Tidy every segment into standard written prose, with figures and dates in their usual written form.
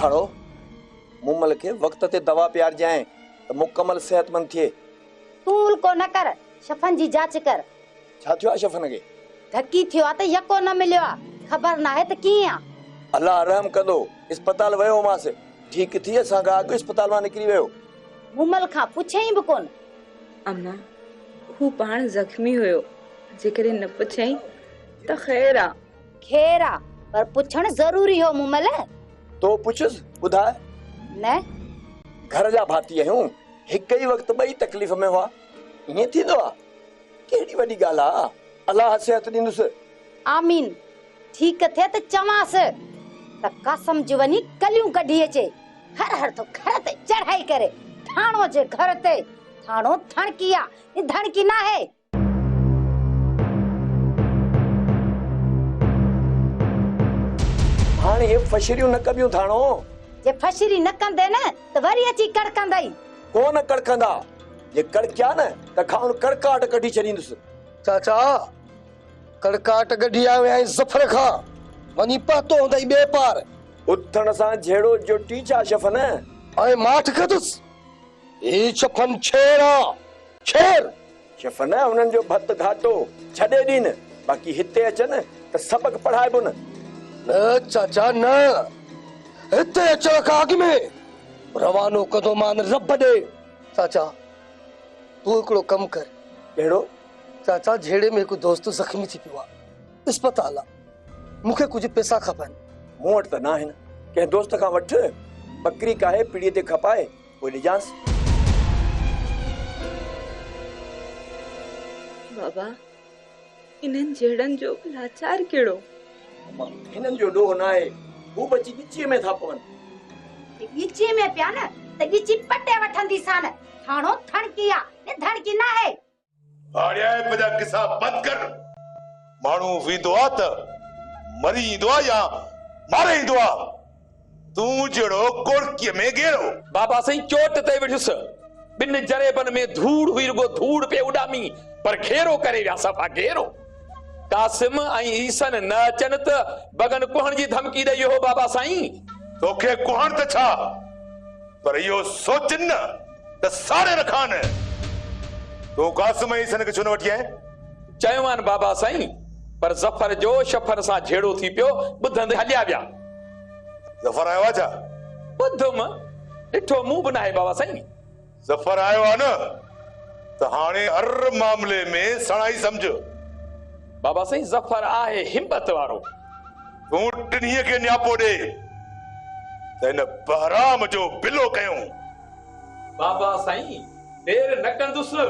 थाड़ो मुमल के वक्त ते दवा प्यार जाए तो मुकम्मल सेहतमंद थिए। तू उल्को न कर, शफन जी जांच कर। छा थियो शफन के? धक्की थियो आ त यको न मिलियो आ, खबर ना है त कीअं? अल्लाह रहम कंदो, अस्पताल वयो मास, ठीक थी असां खां अॻु अस्पताल मां निकिरी वियो। मुमल खां पुछई बि कोन। अम्मा हू पाण जख्मी हुयो, जेकरे न पुछई त खैर आ। खैर आ, पर पुछण जरूरी हो मुमल। तो पुछस बुधाए न घर जा भाती आहियूं, हिक ही वक्त ॿई तकलीफ़ में हुआ, ईअं थींदो आ? केड़ी वॾी ॻाल्हि आ, अल्लाह सिहत ॾींदुसि। आमीन। ठीक थे त चवांस त कसम जी वनी कलियूं कढी अचे। हर हर तो घर ते चढ़ाई करे थाणो जे घर ते। थाणो थणकिया, ये धणकी ना है। हाणे ये फशरियूं न कबियूं थाणो। जे फशरी न कंदे न त वरी अची कड़कंदई। कोन कड़कंदा, जे कड़किया न त खाउन कड़काट कढी छॾींदुसि। चाचा कड़काट कढी आयो ऐं ज़फर खां वञी पहुतो हूंदई ॿिए पार। उथण सां झेड़ो जोटी छा शफन? ऐं माठ कदुसि, ही शफन छेर आ, छेर। शफन उन्हनि जो भत घाटो छॾे ॾीन, बाक़ी हिते अचनि त सबक पढ़ाइबो न। न चाचा न, हिते अचण खां अॻु में रवानो कदो मान रब ॾे। चाचा तूं हिकिड़ो कमु कर। कहिड़ो? चाचा झेड़े में हिकु दोस्त ज़ख्मी थी पियो आहे, अस्पताल आहे, मूंखे कुझु पैसा खपनि। मूं वटि त न आहिनि, कंहिं दोस्त खां वठि, बकरी काहे पीड़ीअ ते खपाए पोइ ॾिजांसि। बाबा इन्हनि झेड़नि जो लाचार कहिड़ो? हिननि जो ॾोह न आहे, हू बची ॻिचीअ में था पवनि। ॻिची में पिया न त ॻिची पटे वठंदी सान। थाणो थणकिया, ये धणकी ना है। हाड़िया पजा किसा बंद कर। माण्हू वींदो आ त मरी ईंदो आ या मारे ईंदो आ। तूं जहिड़ो कोड़कीअ में गेरो। बाबा सही चोट ते विढ़ुसि, ॿिनि जरेबनि में धूड़ हुई, रुगो धूड़ पे उॾामी, पर घेरो करे विया सफ़ा घेरो। कासिम ऐं ईसन न अचनि त बगन कुहण जी धमकी ॾेई हो बाबा साईं। तोखे कुहण त छा, पर इहो सोचनि न त साड़े रखान। तो कासिम ऐं ईसन खे छो न वठी आए? चयो आहिनि बाबा साईं, पर ज़फर जो शफर सां झेड़ो थी पियो, ॿुधंदे हलिया विया। ज़फर आयो आहे छा? ॿुधुमि, ॾिठो मूं बि न आहे बाबा साईं। ज़फर आयो आहे न त हाणे हर मामले में सणाई समझ। बाबा साईं ज़फर आहे हिम्मत वारो। तूं टिनीअ खे न्यापो ॾे त हिन बहराम जो बिलो कयूं। बाबा साईं देर न कंदुसि।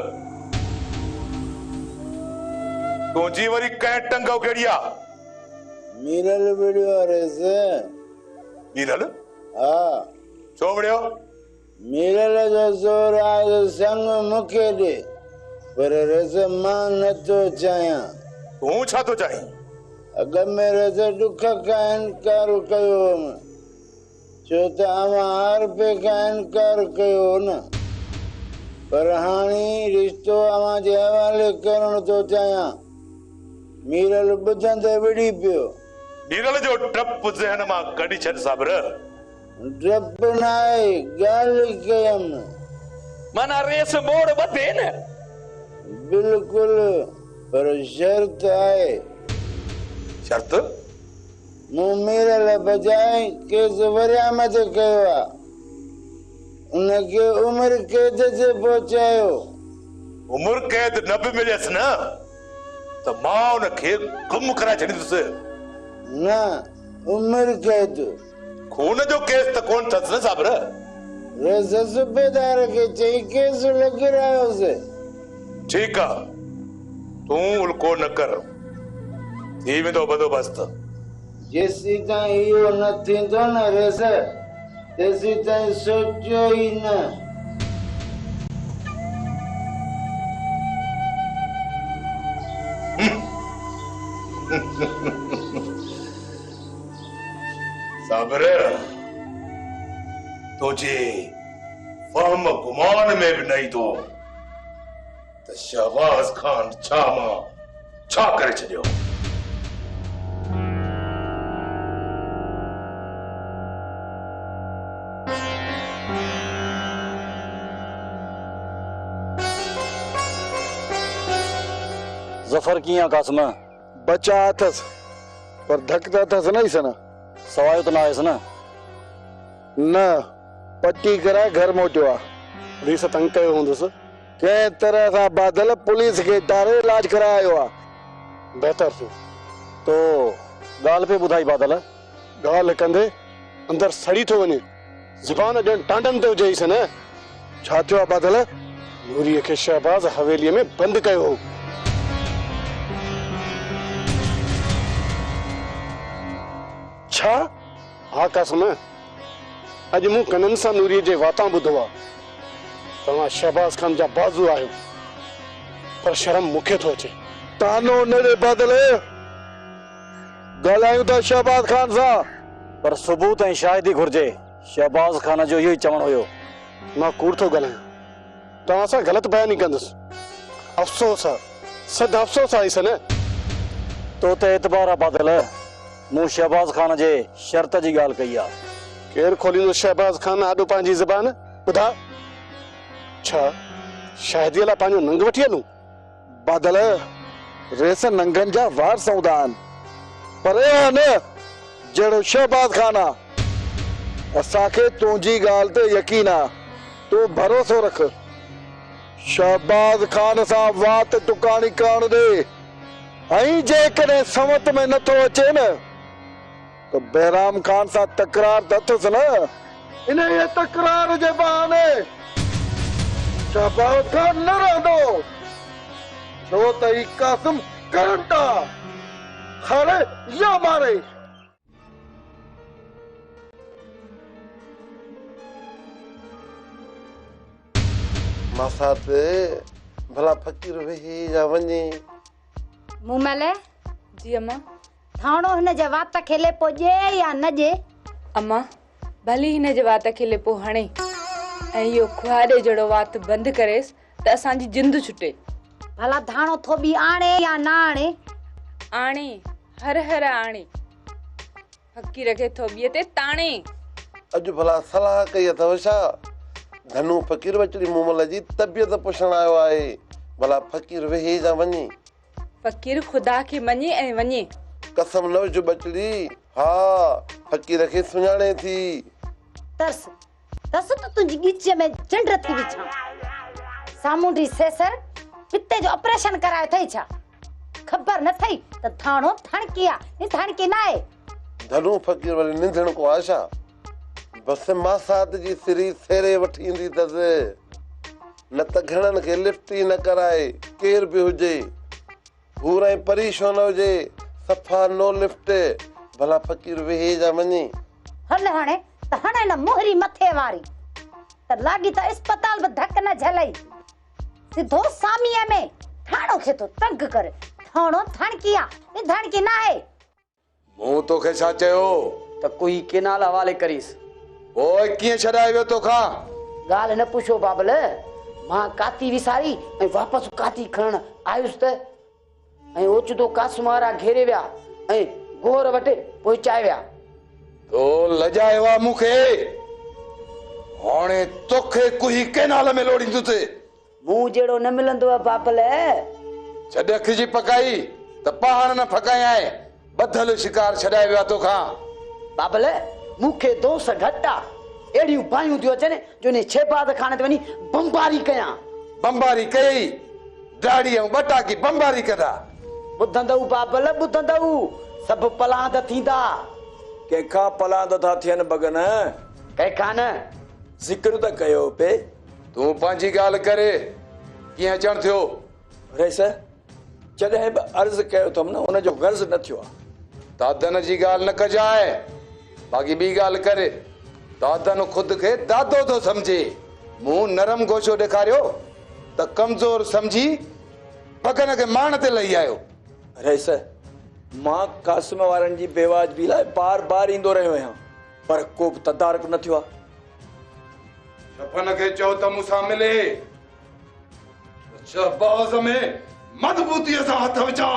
तुंहिंजी वरी कंहिं टंग कहिड़ी आहे? मीरल विड़ियो रेज़। मीरल? हाँ छो विड़ियो? मीरल जो ज़ोर आहे संग मूंखे ॾे, पर रेज़ मां नथो चाहियां। तूं छा थो चाहीं? अॻ में रेज़ ॾुख खां इनकार कयो हुअमि, छो त अवां हर पे खां इनकार कयो हो न, पर हाणे रिश्तो अवां जे हवाले करण थो चाहियां। मीरल ॿुधंदे विड़ी पियो। मीरल जो डप ज़हन मां कढी छॾ साबर। डप न आहे, ॻाल्हि कयमि। माना रेस मोड़ ॿधे न। बिल्कुलु, पर शर्त आहे। शर्त? मूं मीरल बजाए केस वरियाम ते कयो आहे, उनखे उम्र कैद ते पहुचायो। उम्र कैद न बि मिलियसि न त मां उनखे गुम कराए छॾींदुसि। न, उम्र कैद। खून जो केस त कोन अथसि न साबर। रेज़ सूबेदार खे चई केस लॻी रहियोसि। ठीकु आहे, तूं उल्को न कर, थी वेंदो बंदोबस्त। जेसीं ताईं इहो न थींदो न रेज़, तेसीं ताईं सोचियो ई न। साबर, तुझे फहम गुमान में भी नहीं तो शहबाज खान छा मां छा करे छॾियो। जफर कीअं कासिम? बचा अथसि पर धक त अथसि न सन। सवायो त न आयुसि न? न पट्टी कराए घर मोटियो आहे। पुलिस तंग कयो हूंदुसि। कंहिं तरह सां बादल पुलिस खे तारे इलाज करायो आहे। बहितर थियो। तो ॻाल्हि पे ॿुधाई बादल। ॻाल्हि कंदे अंदर सड़ी थो वञे, ज़ुबान ॼण टांडनि ते हुजेसि न। छा थियो आहे बादल? नूरीअ खे शहबाज़ हवेलीअ में बंदि कयो हो। छा? हा कासिम, अॼु मूं कननि सां नूरीअ जे वातां ॿुधो आहे। तव्हां शहबाज़ खान जा बाज़ू आहियो, पर शर्म मूंखे थो अचे। तानो न ॾे बादल, ॻाल्हायूं था शहबाज़ खान सां। पर सबूत ऐं शाहिदी घुर्जे। शहबाज़ खान जो इहो ई चवणु हुयो। मां कूड़ थो ॻाल्हायां, तव्हां सां ग़लति बयानी कंदुसि। अफ़सोस आहे, सद अफ़सोस आहे न। तो ते एतबार आहे बादल। मूं शहबाज़ खान जे शर्त जी ॻाल्हि कई आहे। केरु खोलींदो शहबाज़ खान आॾो पंहिंजी ज़बान? ॿुधा, छा शाहिदीअ लाइ पंहिंजो नंग वठी हलूं? बादल, रेस नंगनि जा वार सौदा आहिनि, पर न जहिड़ो शहबाज़ खान आहे। असांखे तुंहिंजी ॻाल्हि ते यकीन आहे, तूं भरोसो रख। शहबाज़ खान सां वात टुकाणी करण ॾे, ऐं जेकॾहिं समत में नथो अचे न तो बहराम खान सां तकरार त अथसि न। इन तकरार जे बहाने शहबाज़ खान न रहंदो, छो त ही कासिम करनि था खारे या मारे। मसाते भला फकीर वेही जा वञे। मुमले जी अम्मा। थाणो हिन जे वात खे लेपो ॾे या न ॾे? अम्मा, भली हिन जे वात खे लेपो हणे ऐं इहो खुआड़े जहिड़ो वात बंदि करेसि त असांजी जिंद छुटे। भला धाणो थोबी आणे या न आणे? आणे, हर हर आणे। फकीर खे थोबीअ ते ताणे। अॼु भला सलाह कई अथव छा? धनु फकीर बचड़ी मुमल जी तबियत पुछण आयो आहे। भला फकीर वेही जा वञे। फकीर खुदा खे मञे ऐं वञे। कसम न विझ बचड़ी। हा, फकीर खे सुञाणे थी। तरस त तुंहिंजी ॻिच में चंड थी विझां। सामूंडी सेसर पिते जो ऑपरेशन करायो अथई छा? ख़बर न थई त थाणो थणकी आहे, थणकी न आहे। धनु फकीर वरी निंधण को आहे छा? बस मासात जी सिरी सेरे वठी ईंदी अथसि। न त घणनि खे लिफ्ट ई न कराए, केर बि हुजे, हूर ऐं परेशान हुजे, सफ़ा नो लिफ्ट। भला फकीर वेही जा वञे। हल हाणे त हाणे न मोहरी मथे वारी त लागी त अस्पताल में धक न झलई। सिधो सामीअ में थाणो खे तो तंग करे। थाणो थणकी आहे, ई थणकी न आहे। मूं तोखे छा चयो त कोई केनाल हवाले करीस। ओए कीअं छॾाए वियो तोखां? ॻाल्हि न पुछो बाबल। मां काती विसारी ऐं वापसि काती खणण आयुसि त ऐं ओचितो कासिम वारा घेरे विया ऐं गोर वटि पहुचाए विया। तो लजायो आहे मूंखे। हाणे तोखे कुही केनाल में लोड़ींदुसि। मूं जहिड़ो न मिलंदो आहे बाबल। छॾ अखिजी पकाई त पहाड़ न फकायां। बधल शिकार छॾाए वियो आहे तोखां। बाबल, मूंखे दोस्त घटि आहे। अहिड़ियूं बायूं थियूं अचनि जो इन शहबाज़ खान ते वञी बमबारी कयां। बमबारी कई? दाढ़ी ऐं बटाकी बमबारी कदा? ॿुधंदव बाबल, ॿुधंदव। सभु पलांद थींदा। कंहिंखां पलांद था थियनि बगन? कंहिंखां न। ज़िक्र त कयो पे। तूं पंहिंजी ॻाल्हि करे कीअं अचणु थियो? रेस जॾहिं बि अर्ज़ु कयो अथमि न उनजो गर्ज़ न थियो आहे। दादन जी ॻाल्हि न कजाए, बाक़ी ॿी ॻाल्हि करे। दादन ख़ुदि खे दादो थो सम्झे। मूं नरम गोशो ॾेखारियो त कमज़ोर सम्झी बगन खे मान ते लही आयो। रेस मां कासिम वारनि जी बेवाजबी लाइ बार बार ईंदो रहियो आहियां, पर को बि तदारक न थियो आहे। छपन खे चओ त मूंसां मिले। शहबाज़ में मज़बूतीअ सां हथ विझा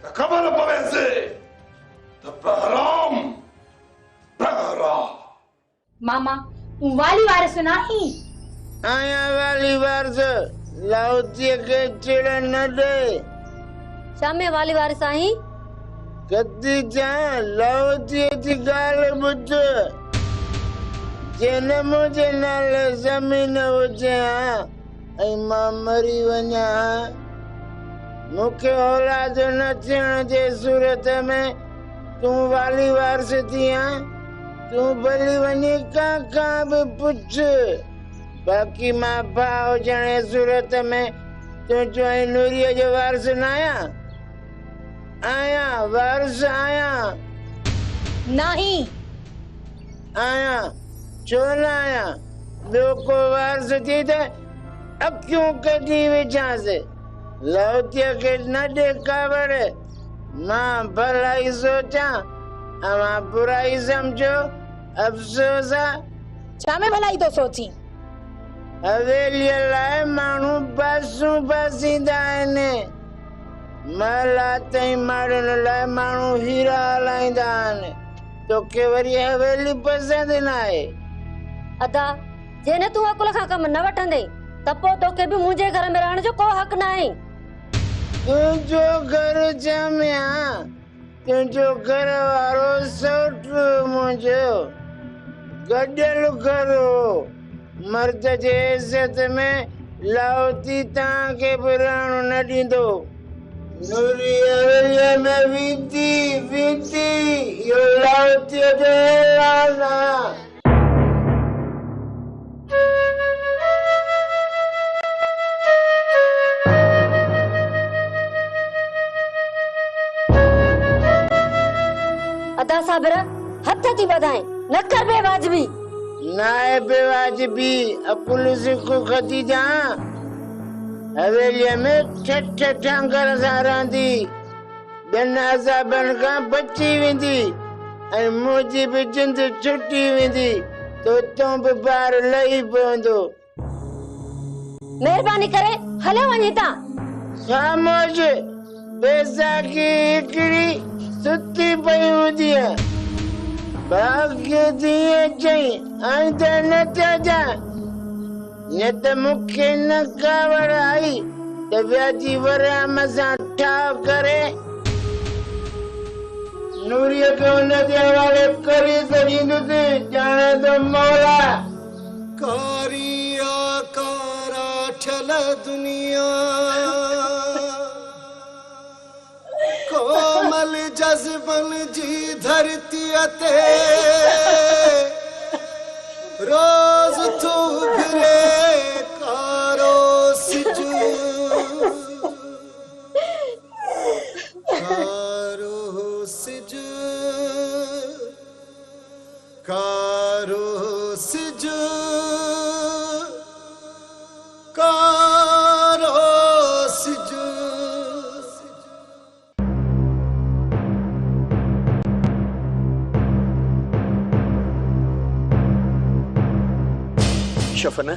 त ख़बर पवेसि त बहराम बहराम। मामा तूं वाली वारस नाही? आया वाली वारस लाउतीअ खे चिड़ न दे। शामे वाली वार साईं कदी जा लावती जी गाल बुझ जन मुझे नाल जमीन हुजे ऐं मां मरी वञा मूंखे औलाद न थियण जे सूरत में तूं वाली वारस थिया तूं भली वञी कां बि पुछ बाक़ी मां भाउ हुजण जे सूरत में तूं चवई नूरीअ जो वारस न आहियां वारस आहियां नहीं आहियां छो न आहियां ॿियो को वारस थी त अखियूं कढी विझांसि लौतीअ खे न ॾेखार मां भलाई सोचां मां बुराई सम्झो अफ़सोस आहे छा में भलाई तो सोची हवेलीअ लाइ माण्हू बासूं बासींदा आहिनि महला ताईं माड़नि लाइ माण्हू हीरा हलाईंदा आहिनि तोखे वरी हवेली पसंदि न आहे अदा जेने तू अकुल खां कम न वठंदे त पोइ तोखे बि मुंहिंजे घर में रहण जो को हक़ न आहे तुंहिंजो घर जमिया तुंहिंजो घर वारो सौट मुंहिंजो गॾियल घर हो मर्द जे इज़त में लावती तव्हांखे बि रहण न ॾींदो नूरी हवेलीअ में वीती इहो लावतीअ जो ऐलान आहे अदा साबिर हथ थी वधाए न कर बेवाजिबी नाए बेवाजिबी अकुल सिखो खतीजा हवेलीअ में ठठ ठांगर सां रहंदी ॿियनि अज़ाबनि खां बची वेंदी ऐं मुंहिंजी बि जिंद छुटी वेंदी तो तूं बि ॿार लही पवंदो महिरबानी करे हले वञी ता ख़ामोश बैसाखी हिकिड़ी सुती पई हूंदी आहे भाग्य दिए चई आइंदा न चइजा न त मूंखे न कावड़ आई त व्याजी वराम सां ठाव करे नूरीअ खे हुन जे हवाले करे सघींदुसि ॼाणे त मौला कारिया कारा ठल दुनिया कोमल जज़बन जी धरती ते रोज तू फिरे कारो सिज कारो सिज कारो सिज कारो सिज शफन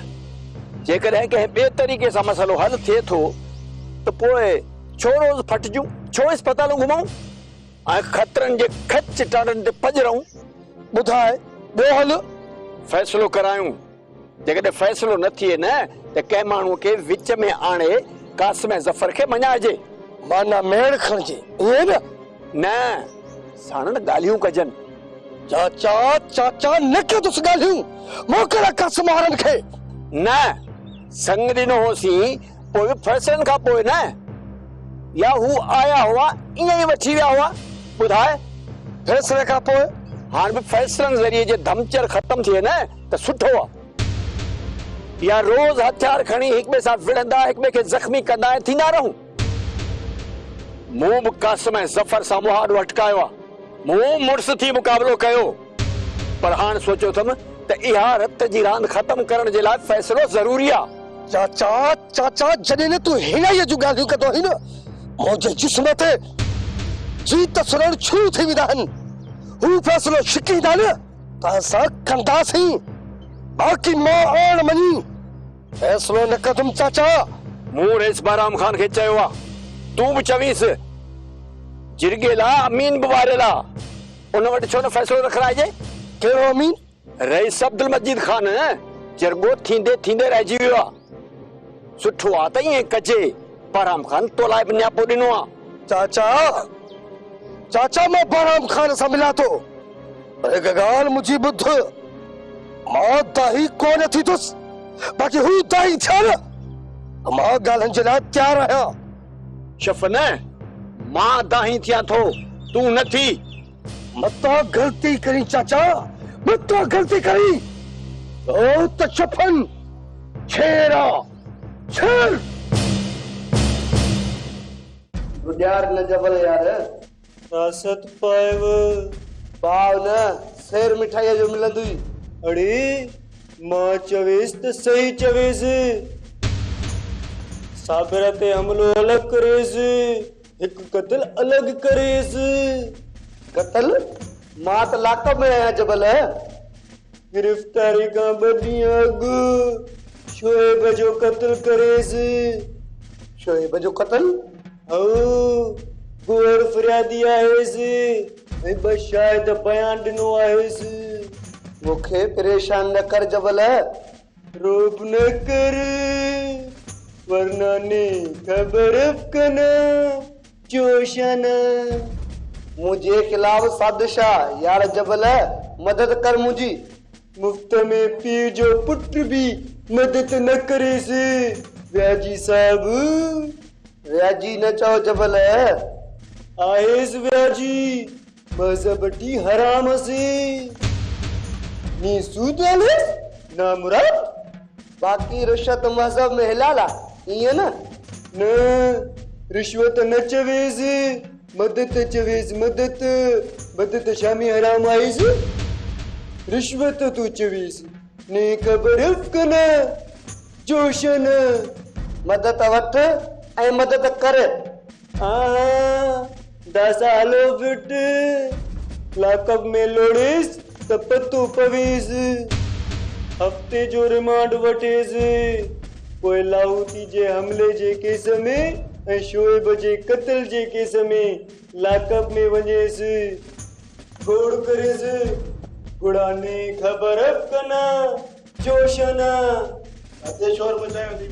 जेकॾहिं कंहिं ॿिए तरीक़े सां मसइलो हल थिए थो त पोइ छो रोज़ फटजूं छो अस्पतालूं घुमूं ऐं ख़तरनि जे खच टाड़नि ते पजरूं ॿुधाए ॿियो हल फ़ैसिलो करायूं जेकॾहिं फ़ैसिलो न थिए न त कंहिं माण्हूअ खे विच में आणे कासिम ज़फ़र खे मञाइजे माना मेड़ खणजे इहे न साणनि ॻाल्हियूं कजनि चाचा चाचा न कदुस ॻाल्हियूं मोकिल कासिम वारनि खे न संग ॾिनो होसीं पोइ फ़ैसिलनि खां पोइ न या हू आया हुआ ईअं ई वठी विया हुआ ॿुधाए फ़ैसिले खां पोइ हाणे बि फ़ैसिलनि ज़रिए जे धमचर ख़तम थिए न त सुठो आहे या रोज़ हथियार खणी हिक ॿिए सां विढ़ंदा हिक ॿिए खे ज़ख़्मी कंदा ऐं थींदा रहूं मूं बि कासिम ज़फ़र सां मुहाड़ो अटकायो आहे मूं मुड़ुस थी मुक़ाबिलो कयो पर हाणे सोचियो अथमि त इहा रत जी रांदि ख़तम करण जे लाइ फ़ैसिलो ज़रूरी आहे चाचा चाचा जॾहिं न तूं हिनाईअ जूं ॻाल्हियूं कंदो आहीं न मुंहिंजे जिस्म ते जी तसरण छू थी वेंदा आहिनि हू फ़ैसिलो छिकींदा न त असां कंदासीं बाक़ी मां आण मञी फ़ैसिलो न कंदुमि चाचा मूं रेस बाराम ख़ान खे चयो आहे तूं बि चवीसि जिरगे ला अमीन बि वारियल आहे उन वटि छो न फ़ैसिलो रखाइजे कहिड़ो अमीन रईस अब्दुल मजीद ख़ान जिरगो थींदे थींदे रहिजी वियो आहे सुठो आहे त ईअं कजे बाराम ख़ान तोलाए बि न्यापो ॾिनो आहे चाचा चाचा मैं बहराम खान से मिला तो एक गाल मुझी बुद्ध मां दाही कोन थी तुस बाकी हूं दाही थिया न मां गालन जे लाइ तैयार आहियां शफन मां दाही थिया थो तू न थी मता गलती करी चाचा मता गलती करी ओ तो शफन छेरा छेर गुडियार न जबल यार तासत पाएव पाव न शेर मिठाई जो मिलंदी अड़े मां चवेस त सही चवेस साबिर ते हमलो अलग करेस एक कत्ल अलग करेस कत्ल मां त लाकब में आया जबल गिरफ्तारी का बड़ी अग शोएब जो कत्ल करेस शोएब जो कत्ल औ गोर फरियादी आहेस ऐं बस शायद बयान दिनो आहेस मुखे परेशान न कर जबल रोब न कर वरना ने खबर कना जोशन मुझे खिलाफ साजिशा यार जबल मदद कर मुझी मुफ्त में पीर जो पुत्र भी मदद न करे से व्याजी साहब व्याजी न चाहो जबल आहेस व्याजी मजहबटी हराम से नी सूद वाले ना मुराद बाकी रिश्वत मजहब में हिलाला ये ना न रिश्वत न चवेज मदद चवेज मदद शामी हराम आईस रिश्वत तू चवेज ने खबर कना जोशन मदद वठ ऐं मदद कर दस आलो बिट लाकब में लोड़ेस त पतो पवेस हफ्ते जो रिमांड वठेस पोइ लाहौती जे हमले जे केस में ऐं शोएब जे कत्ल जे केस में लाकब में वञेस गोड़ करेस गुड़ाने खबर कना जोशना अते शोर मचायो थी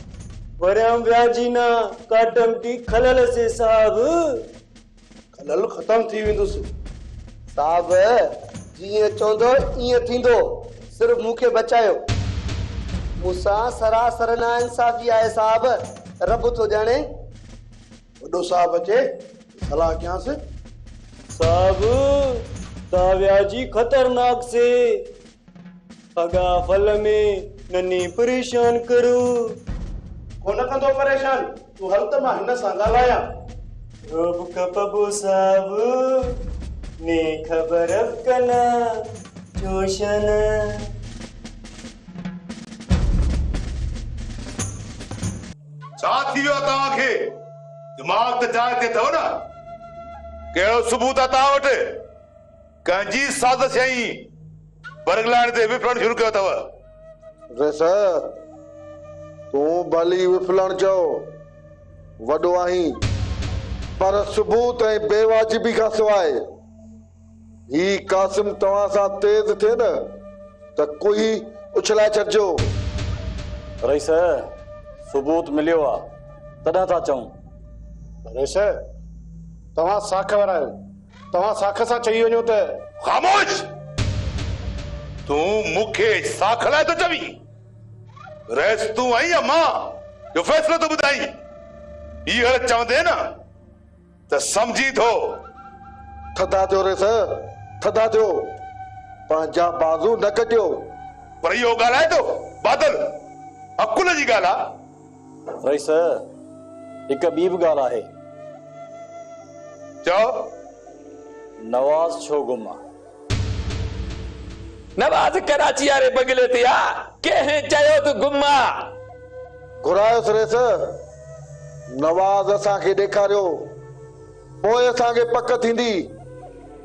वरम व्याजीना काटम की खलल से साहब खलल खत्म थी वेंदुस साहब जीअं चवंदो ईअं थींदो सिर्फ मूंखे बचायो मूंसां सरासर ना इंसाफ़ी आहे साहब रब थो ॼाणे वॾो साहब अचे सलाह कयांसि साहब ता व्याजी खतरनाक से अगा फल में नन्ही परेशान करो कोन कंदो परेशान तू हल त मां हिन सां ॻाल्हायां रोब कपबो साहब ने खबर कना जोशन छा थी वियो तव्हांखे दिमाग़ त जाइ ते अथव न कहिड़ो सबूत आहे तव्हां वटि कंहिंजी साज़िश ऐं बरगलाइण ते विफरण शुरू कयो अथव रेस तू भली विफलण चओ वॾो आहीं पर सबूत ऐं बेवाजिबी खां सवाइ ही कासिम तव्हां सां तेज थिए न त कोई उछलाए छॾिजो रईस सबूत मिलियो आहे तॾहिं था चऊं रेस तव्हां साख वारा आहियो तव्हां साख सां चई वञो त ख़ामोश तूं मूंखे साख लाइ थो चवीं रेस तूं आई या मां जो फ़ैसिलो तो ॿुधाई हीअ चवंदे न त सम्झी थो थधा थियो रेस थधा थियो पंहिंजा बाज़ू न कटियो पर इहो ॻाल्हाए थो बादल अकुल जी ॻाल्हि आहे रईस हिकु ॿी बि ॻाल्हि आहे चओ नवाज़ छो गुम आहे नवाज़ कराची वारे बंगले ते आहे कंहिं चयो त गुम आहे घुरायोसि रेस नवाज़ असांखे ॾेखारियो पोइ असांखे पक थींदी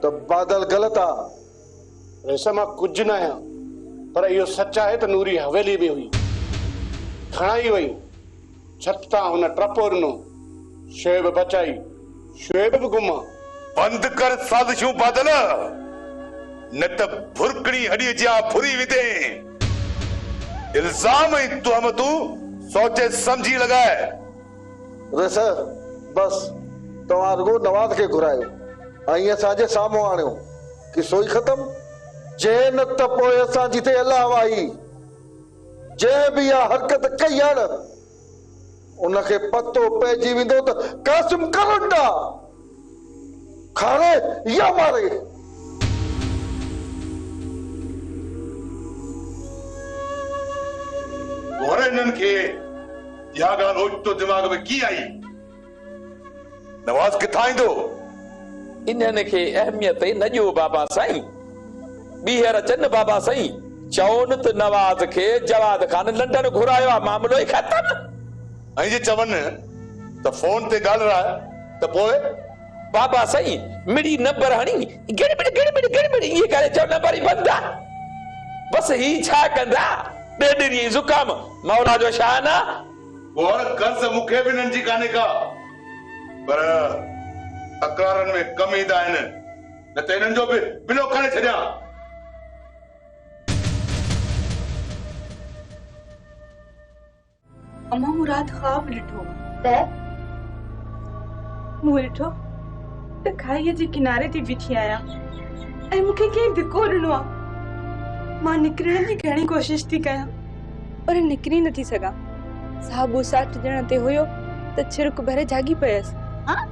त बादल ग़लति आहे रेस मां कुझु न आहियां पर इहो सच आहे त नूरी हवेली में हुई खणाई वई छत तां हुन ट्रपो ॾिनो शोएब बचाई शोएब बि गुम आहे बंद कर साज़िशूं बादल न त फुरकड़ी हॾीअ जा फुरी विधे इल्ज़ाम ऐं तुहमतूं सोचे समझी लॻाए रेस बस तव्हां रुगो नवाज़ खे घुरायो ऐं असांजे साम्हूं आणियो कि सोई ख़तम। जे न त पोइ असां जिते अलाह आई जंहिं बि इहा हरकत कई आहे न उनखे पतो पइजी वेंदो त कासिम करंडा खाणे या मारे। इन्हनि खे इहा ॻाल्हि ओचितो दिमाग़ में कीअं आई? नवाज़ किथां ईंदो? इन्हनि खे अहमियत न ॾियो बाबा साईं। ॿीहर अचनि बाबा साईं चवनि त नवाज़ खे जवाद खान लंडन घुरायो आहे, मामलो ई ख़तम। ऐं जे चवनि त फोन ते ॻाल्हाए त पोइ बाबा साईं मिड़ी नंबर हणी गड़बड़ इहे करे चओ नंबर ई बंदि आहे। बसि ही छा कंदा? ॾेढरी ज़ुकाम मौला जो शान आहे। और कर्ज़ मूंखे बि नंढी कान्हे का, पर तकरारनि में कम ईंदा आहिनि, न त हिननि जो बि बिलो खणे छॾियां। अम्मा मुराद ख्वाब ॾिठो मूं ॾिठो त खाईअ जे किनारे ते बीठी आहियां ऐं मूंखे कंहिं धिको ॾिनो आहे। मां निकिरण जी घणी कोशिश थी कयां पर निकिरी नथी सघां। साहब 60 ॼण ते हुयो त छिरक भरे जागी पियसि। हाँ?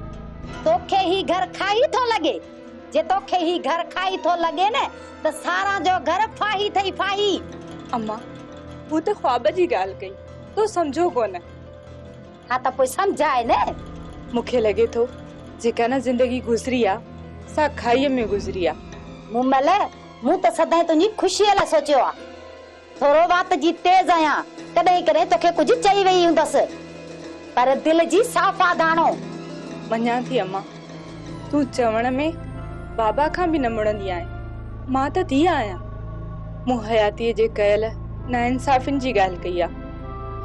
तोखे ही घर खाई थो लगे? जे तोखे ही घर खाई थो लगे न त सारा जो घर फाही थई फाही। अम्मा वो तो ख्वाब जी ॻाल्हि कई, तो समझो कोन। हाँ त पोइ समझाए न। मूंखे लगे थो जेका न जिंदगी गुज़री आ सा खाईअ में गुज़री आ। मूं त सदाईं तुंहिंजी खुशीअ लाइ सोचियो आ। थोरो वात जी तेज आहियां, कॾहिं कॾहिं तोखे कुझु चई वई हूंदसि, पर दिल जी साफ़ा दाणो। मञा थी अम्मा, तूं चवण में बाबा खां बि न मुड़ंदी आहीं। मां त धीअ आहियां। मूं हयातीअ जे कयल नाइंसाफ़िन जी ॻाल्हि कई आहे।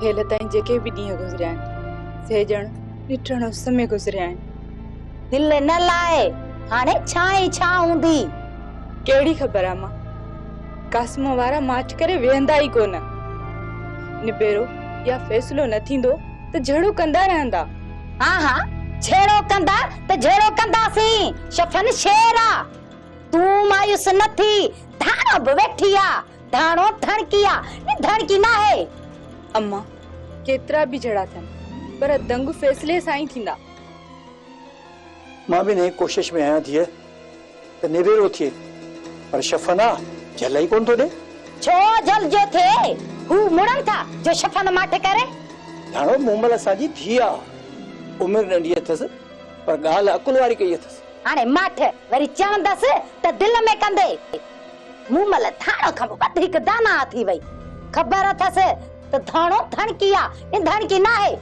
हेल ताईं जेके बि ॾींहं गुज़रिया आहिनि सेजण ॾिठण उस में गुज़रिया आहिनि। दिल न लाए हाणे छा ई छा हूंदी केड़ी खबर आ मां। कास्म वारा माच करे वेंदा ही कोन। निबेरो या फैसलो न थींदो त झड़ो कंदा रहंदा। हाँ हाँ छेड़ो कंदा त झेड़ो कंदासीं। शफन शेरा तू मायूस न थी। धाणो बि वेठी आ, धाणो धड़की आ, धड़की ना है। अम्मा केतरा भी झड़ा थियन पर दंग फैसले सां ही थींदा। मां भी ने कोशिश में आया थी त निबेरो थिए, पर शफना जलाई कोन तो दे। छो जल जो थे हु मुड़न था जो शफन माटे करे। जानो मोमल असांजी थी आ, उमिर नंढी अथस पर ॻाल्हि अकुल वारी कई अथस। हाणे माठ वरी चवंदसि त दिल में कंदे। मूमल थाणो खां वधीक दाना थी वई। खबर अथसि त थाणो धड़की आ, धड़की ना है।